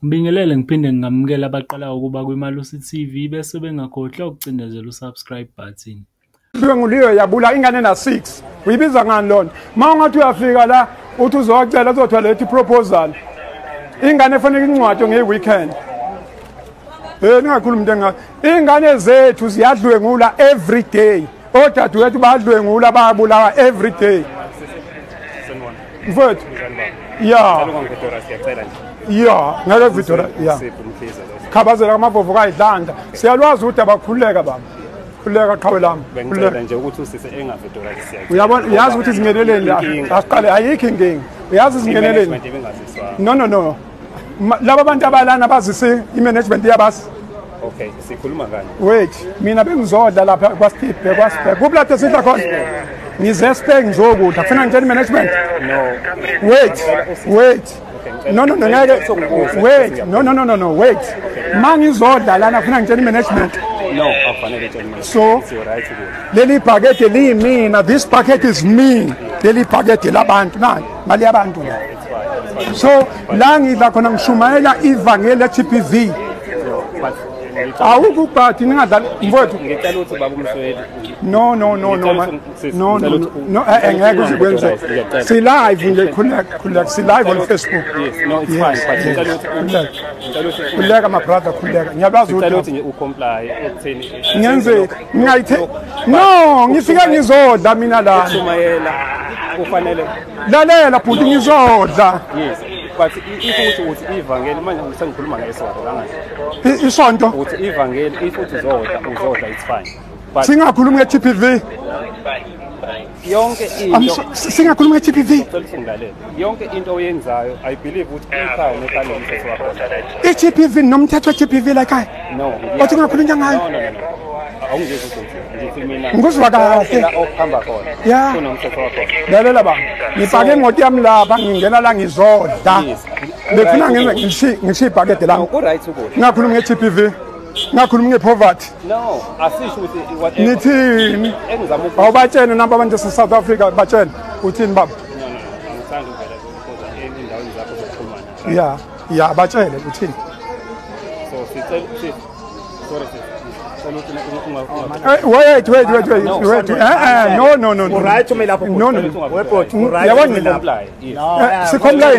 Ngibingelele ngiphinde ngamukela abaqala ukuba kwiMalusi TV bese bengakhohlwa ukucindezela usubscribe button. Nguliyo yabula ingane na 6 uyibiza ngani lona mawungathi uyafika la uthi uzocela uzothola proposal ingane efanele incwadi ngeweekend ningakhulumi into ingane zethu ziyadlwengula every day odadewethu bayadlwengula bayabulawa every day mfowethu ya ngeke Victoria ya khabazela amavovo kayidlanda siyalwazi ukuthi abakhululeka baba khululeka qhawe lami bengicela nje ukuthi usise engaVictoria siyakho uyabona uyazi ukuthi izingeneleni la asiqale ayikho inkingi uyazi izingeneleni no laba bantu abalana bazise imanagement yabasi okay sikhuluma ngani wait mina bengizodla lapha kwaSiphe kuplathe sidla khona ngizeste ngizokudla kufanele ngitshela imanagement no wait no ngeke wait no wait mangizodla lana kufanele ngitshela imanagement no afanele etshela so leli bhakede liyimina this bucket is me leli bhakede labantu nani mali yabantu so la ngidla khona ngishumayela ivangeli le-GBV awukubhathi ningadlali mfowethu ngicela ukuthi baba Msweli no engeke uzikwenze si-live nje khululeka si-live on Facebook no it's fine but ngicela ukuthi khululeka my brother khululeka ngiyakwazi ukuthi ucomply ekutheni ngenze no ngifika ngizodla mina la shumayela kufanele lalela bhuti ngizodla yes but if uthi ivangeli manje ngisengikhuluma ngesonto kangani isonto uthi ivangeli if uthi uzodla it's fine but singakhulumi nge-GBV yonke into singakhulumi nge-GBV ngilalela yonke into oyenzayo I believe ukuthi ikhaya nekhaya umthetho wakho i-GBV nomthetho we-GBV la ekhaya no othi ungakhulunywa ngayo awungeke ngithi mina ngizwa kahle okuhamba khona ya kunomthetho wakho lalela ba ngifake imoto yami lapha ngingena la ngizodla befuna ngishiye ibhakede lami ku-right ukuthi ngakhulumi nge-GBV ngakhulumi nge-poverty no asisho ukuthi whatever nithini engizama awubatshene nabo abantu base-South Africa batshene uthini baba angithandi uvela endaweni zakho zokuxhumana ya batshele uthini so sorry wait no right uma lapho sikhomlaye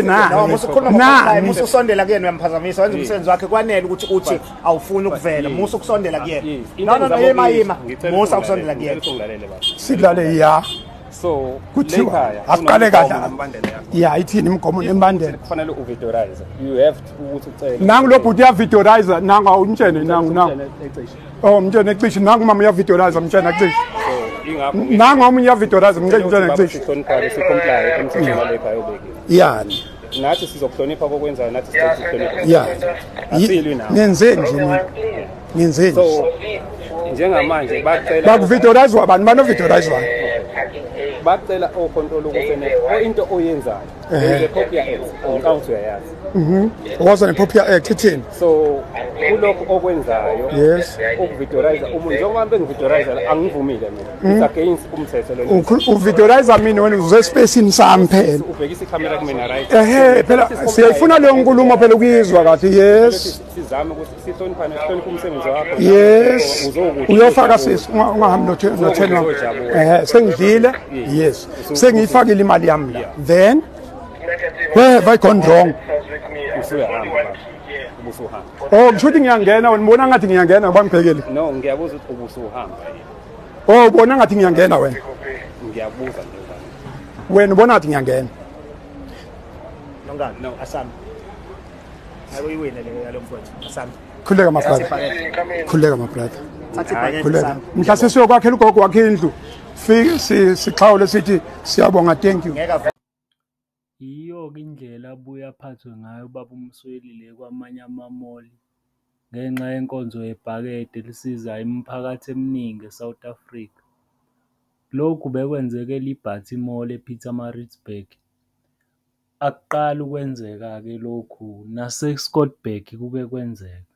nani musu kusondela kuyena uyamphazamisa wenza umsebenzi wakhe kwanele ukuthi uthi awufuni ukuvela musu kusondela kuyena no yema musu akusondela kuyena sidlale ya so kuthiwa aqale kahle ya ithini imigomo nembandela kufanele uvidorize you have to ukuthi ucela nangu lo bhuti yavidorize nangu awumtshene nangu umtshene ecishe nangu mama uyavidorize umtshene ecishe nangu omunye uyavidorize umtshene ecishe sicomply emthethweni lekhaya obekile yani nathi sizokuhlonipha kokwenzayo nathi sizokuhlonipha ya asilwi nawo ngenzeni so njengamanje bacela bakuvidorize wabani banovidorize wani bacela ocontrol ukufanele into oyenzayo the Popia Act onkaunti uyayazi was an Popia Act ithini so kulokho okwenzayo yes ukuvidorize umuntu njengoba bengividorize angivumile mina it's against umthetho lo uvidorize mina wena uze spacing sami phela ubhekisa ikamera kumina right phela siyayifuna leyo nkulumo phela ukuyizwa kahle yes sizame ukuthi sihloniphane sihloniphe umsebenzi wakho yes uyofaka sisi ungahambi nothena sengidlile yes sengiyifakile imali yami la then where have I gone wrong kusho ukuthi ngiyangena wena ubona ngathi ngiyangena bangibhekele no ngiyabuza ukuthi ubusuhamba ubona ngathi ngiyangena wena ngiyabuza nje wena ubona ngathi ngiyangena nongani no asami ayiwina le yalo mfowethu asami khuleka my brother mhla sesiyokwakhela ugogo wakhe indlu fike sixhawule sithi siyabonga thank you Iyo-ke indlela abuye aphathwe ngayo ubaba Msweli le kwamanye amamoli ngenxa yenkonzo yebhakede elisizayo imiphakathi eminingi eSouth Africa. Lokhu bekwenzeke eLiberty Mall Pietermaritzburg. Akuqala ukwenzeka-ke lokhu naseScottsburg kuke kwenzeka.